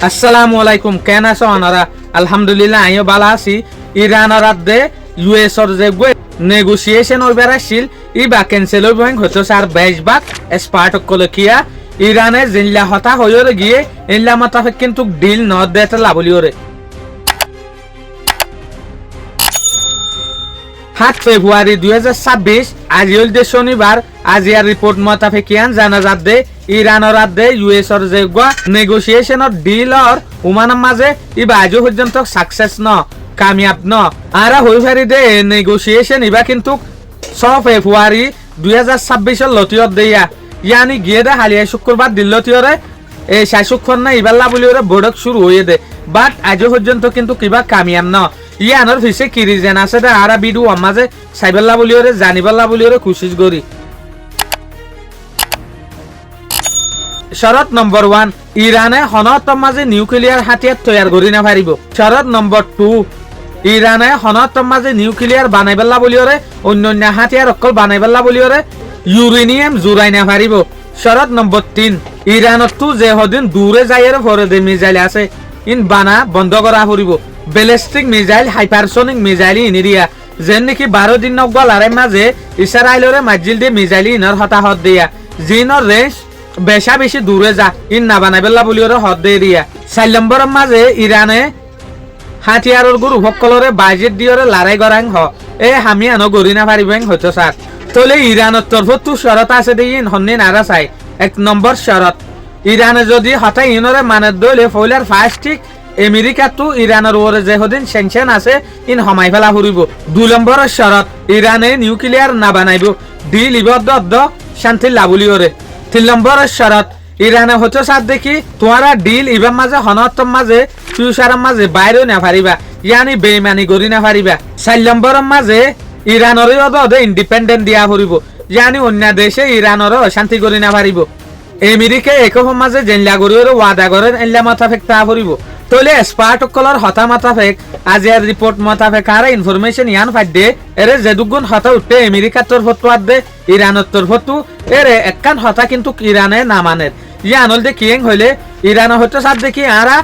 আসসালামু আলাইকুম, কেন আছো আনারা? আলহামদুলিল্লাহ আমিও ভালো আছি। ইরানের রাতে ইউএসর যে নেগোসিয়েশন ওইবার আসছিল ইবা ক্যান্সেল হইব হয়তো স্যার 22 ভাগ এক্সপার্ট কলে কিয়া ইরানে জিল্লা হতা হইরে গিয়ে ইল্লা মোতাবেক কিন্তু ডিল ন দেতে লাবলিওরে 7 ফেব্রুয়ারি 2026 আজি হল দে শনিবার। আজিয়ার রিপোর্ট মোতাবেক জানা যাবে ইরানের রাতে ইউএসর যে নেগোসিয়েশনের ডিলর উমানের মাঝে ইবা আজও পর্যন্ত সাকসেস ন কামিয়াব ন আর হই পারি দে নেগোসিয়েশন ইবা কিন্তু 6 ফেব্রুয়ারি 2026 লতিয়ত দেয়া ইয়ানি গিয়ে দে হালিয়া শুক্রবার দিল্লতিয়রে এই শাশুক্ষণ না ইবাল্লা বলি ওরা বড়ক শুরু হয়ে দে বাট আজও পর্যন্ত কিন্তু কিবা কামিয়াব ন ইয়ানোর ফিসে কি রিজন আছে দে আর বিডু আমাজে সাইবাল্লা বলি ওরে জানিবাল্লা বলি ওরে কোশিশ করি। শরত নম্বর 1 ইরানে হনতম মাঝে নিউক্লিয়ার হাতিয়ার তৈয়ার করি না পারিব। শরত নম্বর 2 ইরানে হনতম মাঝে নিউক্লিয়ার বানাইবেলা বলিওরে অন্যান্য হাতিয়ার অকল বানাইবেলা বলিওরে ইউরেনিয়াম জুরাই না পারিব। শরত নম্বর 3 ইরানত যে হদিন দূরে যাইয়ের পরে যে মিসাইল আছে ইন বানা বন্ধ করা পড়িব। ব্যালিস্টিক মিসাইল হাইপারসোনিক মিসাইল ইনিরিয়া যেন নাকি 12 দিন নগলারে মাঝে ইসরায়েলরে মাজিল দিয়ে মিসাইল ইনর হতাহত দিয়া জিনর রেঞ্জ বেশা বেশি দূরে যা ইন না বানাইবেলা বলিওরে হদ দিয়ে দিয়া 4 নম্বরের মাঝে ইরানে হাতিয়ারর গুরু সকলরে বাজেট দিয়রে লড়াই করাং হ এ হামি আনো গরি না পারিবেন হয়তো স্যার তলে ইরানের তরফত তো শরত আছে দেই হন্নে নারা চাই। 1 নম্বর শরত ইরানে যদি হঠাৎ ইনরে মানে দলে ফইলার ফাস্টিক আমেরিকা তো ইরানের ওরে যে হদিন স্যাংশন আছে ইন হমাই ফেলা ফুরিব। 2 নম্বরের শরত ইরানে নিউক্লিয়ার না বানাইব ডিল ইবদ্ধ শান্তি লাবলি ওরে। 3 নম্বরের শরত ইরানে হতো সাথ দেখি তোমরা ডিল ইবার মাঝে হনতম মাঝে ফিউচারের মাঝে বাইরে না পারিবা ইয়ানি বেইমানি করি না পারিবা। 4 নম্বরের মাঝে ইরানের অদে ইন্ডিপেন্ডেন্ট দিয়া ফুরিব ইয়ানি অন্য দেশে ইরানের শান্তি করি না পারিব। আমেরিকা একম মাঝে জেনলা করি ওয়াদা করেন এল্লা মোতাবেক তা ফুরিব। তলে এক্সপার্ট কলর হতা মোতাবেক আজিয়ার রিপোর্ট মোতাবেক আর ইনফরমেশন ইয়ান ফাইদে এরে যেদুগুণ হতা উঠে আমেরিকার তরফত দে ইরানের তরফত এরে একখান হতা কিন্তু ইরানে না মানের ইয়ান হল দে কিং হইলে ইরানের হয়তো সাথ দেখি আরা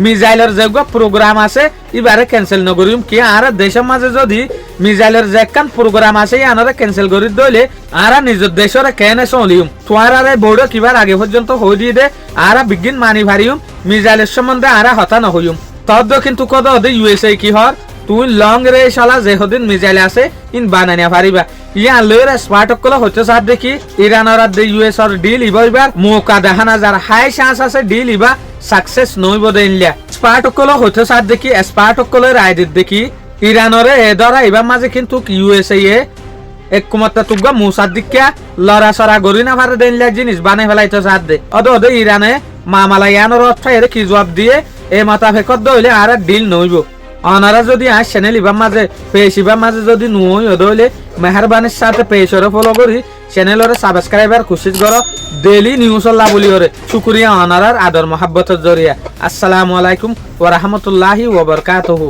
মিসাইলের যে প্রোগ্রাম আছে এবারে ক্যান্সেল নকরিম কি আর দেশের মাঝে যদি মিসাইলের যে একখান প্রোগ্রাম আছে ইয়ানরে ক্যান্সেল করি দইলে আরা নিজের দেশরে কেনে চলিম তোয়ার আরে বোর্ড কিবার আগে পর্যন্ত হই দিয়ে দে আরা বিজ্ঞান মানি ভারিম মিসাইলের সম্বন্ধে আরা হতা নহইম তদ কিন্তু কদ দে ইউএসএ কি হর তুই লং রেঞ্জ আলা যে হদিন মিসাইল আছে ইন বানানিয়া পারিবা ইয়ান লয়ের স্মার্ট কল হচ্ছে সাথ দেখি ইরানের আর ইউএসএর ডিল ইবার মৌকা দেখা না যার হাই চান্স আছে ডিল ইবা সাকসেস নইব দেনলিয়া স্মার্ট কল হচ্ছে সাথ দেখি স্মার্ট কলের আইডির দেখি ইরানরে এ ধরা এবার মাঝে কিন্তু ইউএসএ একমাত্র তুগা মুসাদ্দিকা লড়া সরা গরি না পারে দেনলিয়া জিনিস বানাই ফেলাইতো সাথ দে অদে ইরানে মামালা ইয়ানোর অর্থ এর কি জবাব দিয়ে এ মোতাবেকত দইলে আর ডিল নইব। অনারা যদি আজ চ্যানেল ইবার মাঝে পেশ ইবার মাঝে যদি নুই হইলে মেহরবানির সাথে পেশরে ফলো করি চ্যানেলরে সাবস্ক্রাইবার খুশিত করো ডেইলি নিউজ আল্লাহ বলি ওরে শুকরিয়া অনারার আদর মহাব্বতের জরিয়া। আসসালামু আলাইকুম ওয়া রাহমাতুল্লাহি ওয়া বারাকাতুহু।